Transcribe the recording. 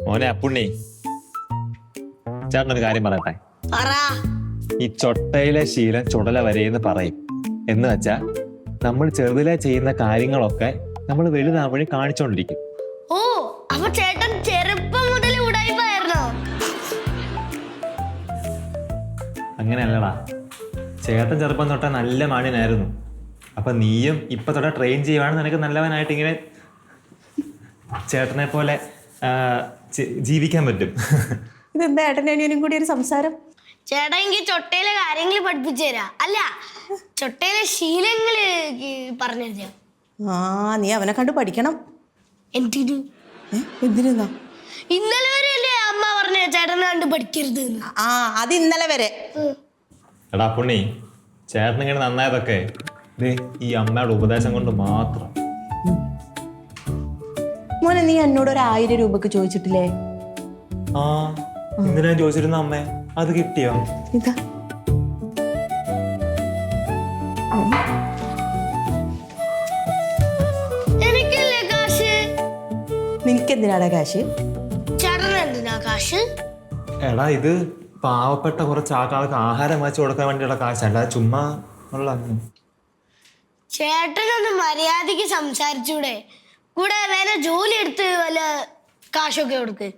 മോനെ അപ്പുണ്ണി, ചേട്ടനൊരു കാര്യം പറയട്ടെ. ഈ ചൊട്ടയിലെ ശീലം ചുടല വരെയെന്ന് പറയും. എന്ന് വെച്ചാ നമ്മൾ ചെറുതിലെ ചെയ്യുന്ന കാര്യങ്ങളൊക്കെ നമ്മൾ വലുതാവഴി കാണിച്ചോണ്ടിരിക്കും. ഓ, അപ്പൊ ചേട്ടൻ ചെറുപ്പം മുതൽ ഉടായിപ്പായിരുന്നോ? അങ്ങനെയല്ലടാ, ചേട്ടൻ ചെറുപ്പം തൊട്ടേ നല്ല മാന്യനായിരുന്നു. അപ്പൊ നീയും ഇപ്പൊ തൊട്ടേ ട്രെയിൻ ചെയ്യുവാണ് നിനക്ക് നല്ലവനായിട്ട് ഇങ്ങനെ ചേട്ടനെ പോലെ ജീവിക്കാൻ പറ്റും. ഇതെന്താ ഏട്ടനും കൂടി ഒരു സംസാരം? ചേട്ടാ എനിക്ക് ചൊട്ടയിലെ കാര്യങ്ങൾ പഠിപ്പിച്ചു തരാ, അല്ല ചൊട്ടയിലെ ശീലങ്ങള് പറഞ്ഞു തരാം. ആ, നീ അവനെ കണ്ട് പഠിക്കണം. എന്തിനു? എന്തിനാ? ഇന്നലെ വരെ അല്ലേ അമ്മ പറഞ്ഞ ചേട്ടനെ കണ്ട് പഠിക്കരുത്. ആ, അത് ഇന്നലെ വരെ. എടാ പുണ്ണി, ചേട്ടനിങ്ങനെ നന്നായതൊക്കെ ഈ അമ്മയുടെ ഉപദേശം കൊണ്ട് മാത്രം. മോനെ, നീ എന്നോട് ഒരു 1000 രൂപക്ക് ചോദിച്ചിട്ടില്ലേ? ആ, എന്തിനാ ചോദിച്ചിരുന്ന അമ്മേ? അത് കിട്ടിയോ? ഇതാ. എനിക്കല്ലേ കാശ്? നിനക്കെന്തിനാടാ കാശ്? ചേട്ടന് എന്തിനാ കാശ്? എടാ, ഇത് പാവപ്പെട്ട കുറച്ച് ആൾക്കാർക്ക് ആഹാരം വാങ്ങിച്ചു കൊടുക്കാൻ വേണ്ടിയുള്ള കാശല്ല, ചുമ്മാ ഉള്ള. ചേട്ടനൊന്ന് മര്യാദക്ക് സംസാരിച്ചൂടെ? കൂടെ വേറെ ജോലി എടുത്ത് വല്ല കാശൊക്കെ കൊടുക്ക്.